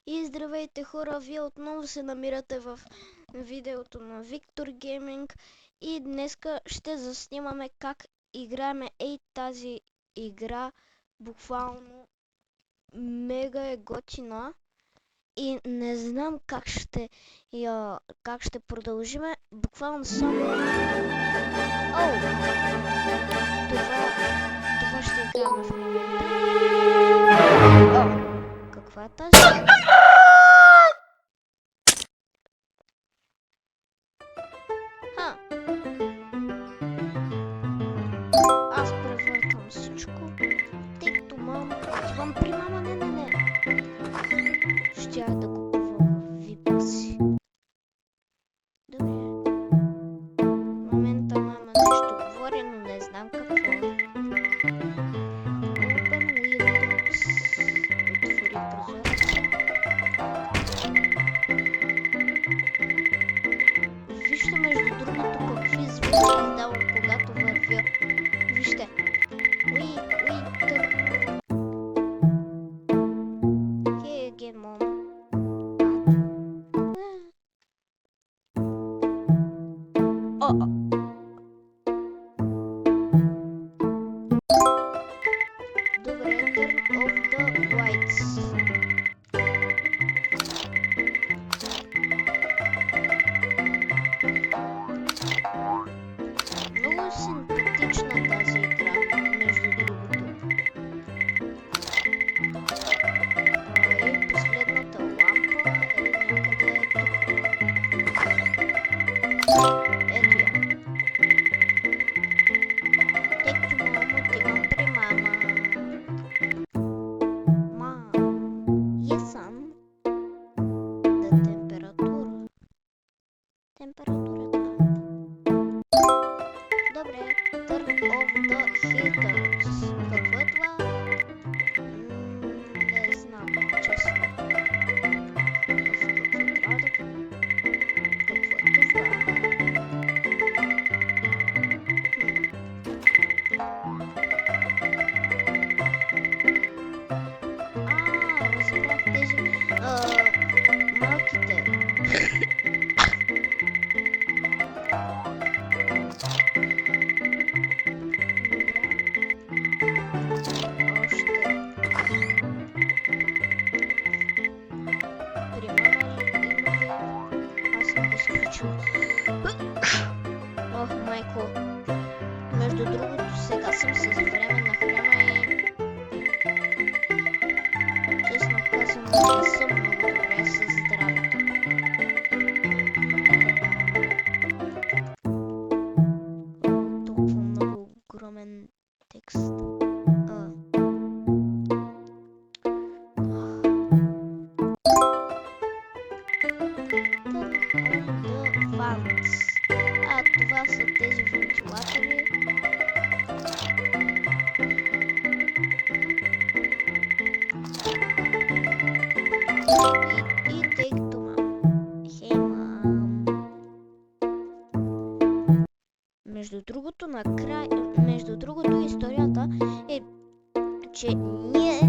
И здравейте хора, вие отново се намирате в видеото на Виктор Гейминг и днеска ще заснимаме как играеме тази игра. Буквално мега е готина и не знам как ще продължиме. Буквално само... Оу! Това ще играем в момента. О! Каква е тази? Аз превъртам всичко, тъй като отивам при мама, не. Щях да купувам випакси. Добре. В момента мама нещо говори, но не знам какво. Open Windows. Отвори прозореца. Вижте между другото какви звуци издавам, когато вървя. Вижте. Hey again, mom. Добре, turn off the lights. Много симпатична тази игра, между другото. И последната лампа е някъде тук. Ето я. Ето мамо, отивам при мама. Jesam. Да, температура. Температурата. Добре, turn off the heaters. Какво е това? Не знам, честно. Какво трябва да... Какво е това? Разбрах тези малките. Ох, майко. Между другото, сега съм с временна храна и... Честно казвам, не съм много добре с здравето. Толкова много огромен текст. Това са тези вентилатори. И тъй като хей, мам. Между другото историята е, че ние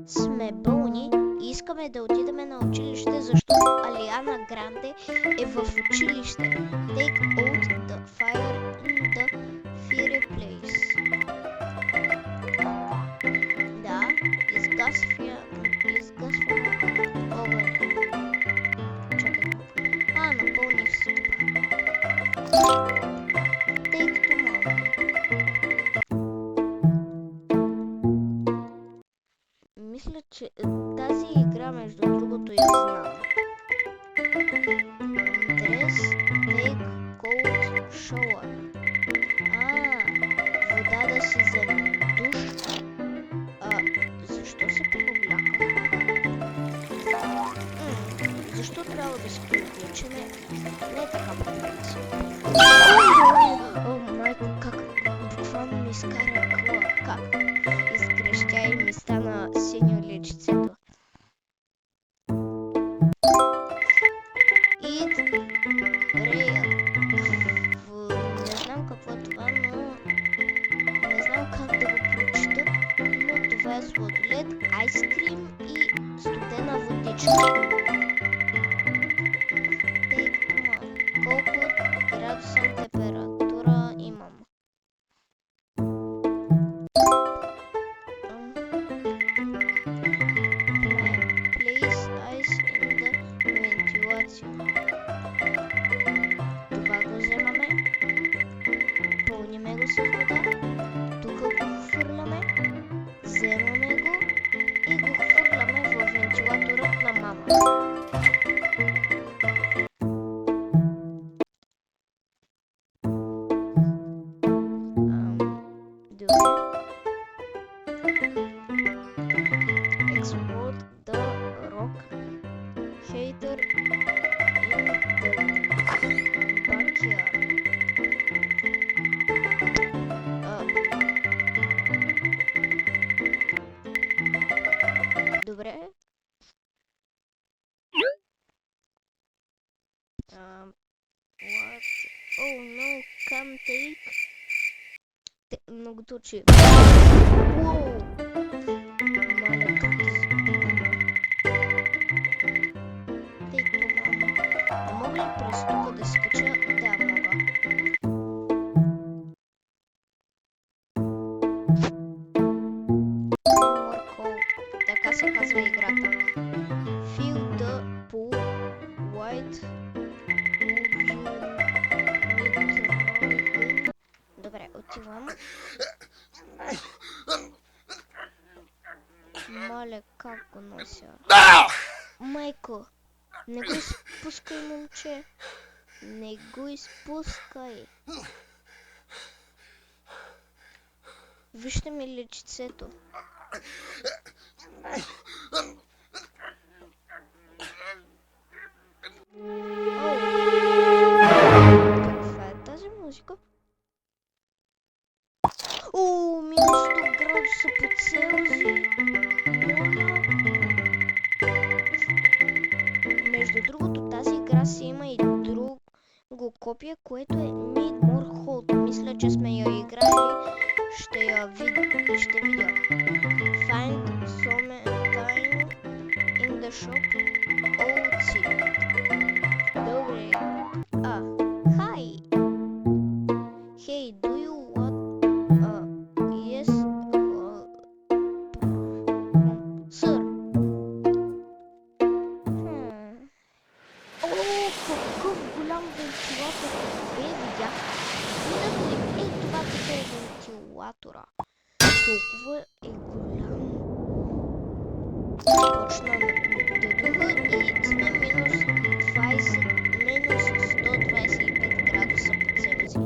сме болни и искаме да отидем на училище, защото Алиана Гранде е в училище. Take out the fire in the fireplace. Да, изгасваме огъня. Чакай малко. Напълних си това. Тъй като мога. Мисля, че тази игра, между другото, я знам. Dress, take cold shower. Вода да си вземе душ. Защо се преобляках? Защо трябва да се преобличаме? Не така по принцип. О, майко, как буквално ми изкара кола. Как? Изкрещя и ми стана синьо личицето. Не знам какво е това, но не знам как да го прочита, но това е сладолед, айскрим и студена водичка. Колко градуса температура имам? Place ice in the ventilation. Това го вземаме. Пълниме го с вода. Тук го хвърляме. Вземаме го и го хвърляме в вентилатора на мама. Explode the rock heater in the backyard. Добре. What? Oh no, can't take. Много точи. Wow! Маля, как тъй това. Не мога ли през тук да скача? Да, мога. More cold. Така се казва играта. Fill the pool white. Добре, отивам. Моля, как го нося? Майко, не го изпускай, момче. Не го изпускай. Вижте ми личицето. Каква е тази музика? О, минус 100 градуса по Целзий. Моля. Между другото, тази игра си има и друго копие, което е Need More Hold. Мисля, че сме я играли. Ще видя. Find Something in the shop. OC. Добре. Hi. Hey, do you want... yes. Sir. Какъв голям вентилатор. Видях. Виждате ли? Това тук е вентилатора. Толкова е голям. Почна да духа и сме минус 125 градуса по Целзий.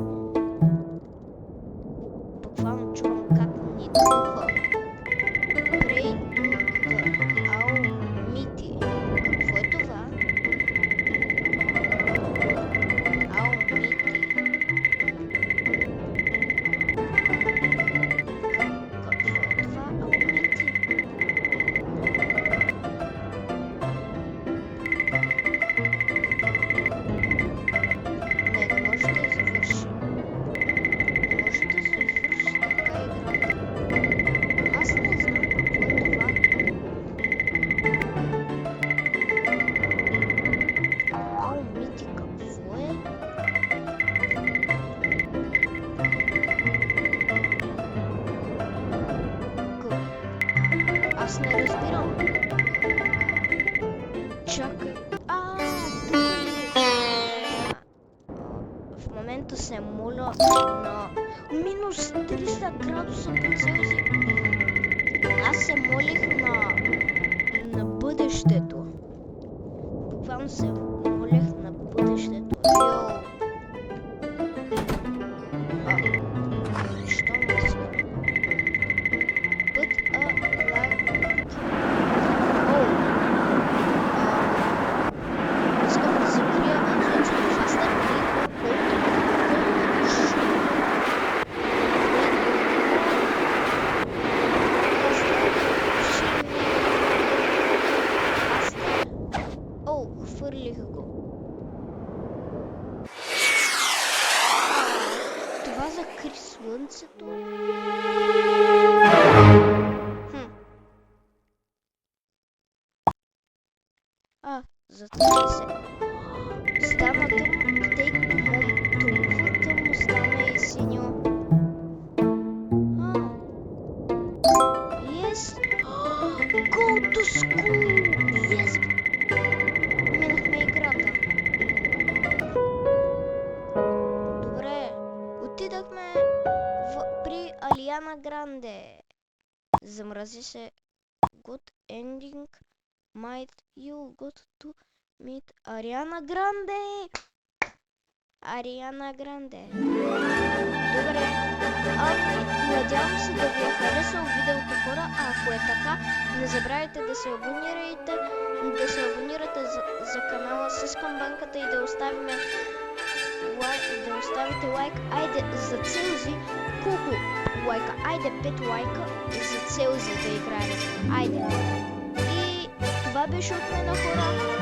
Буквално чувам как ни духа. Pray to the Almighty. Какво е това? Almighty. Аз не разбирам. Чакай. В момента се моля на минус 300 градуса по Целзий. Аз се молих на бъдещето. Буквално се молих на бъдещето. Йоу. Що ме иска? Put a black... Искам да закрия изобщо фастър и хвърлих го. Това закри слънцето. Затвори се. Стана тъмно, тъй толкова тъмно стана и синьо. Yes! Go to school! Yes! Минахме играта. Добре. Отидахме при Алиана Гранде. Замрази се. Good ending. Might you got to meet Ариана Гранде? Ариана Гранде. Добре. Надявам се да ви е харесало видеото, хора. Ако е така, не забравяйте да се абонирате за канала с камбанката и да оставите лайк. Айде за целзи. Колко лайка? Айде 5 лайка за целзи да играем. Айде. И това беше от мен, хора.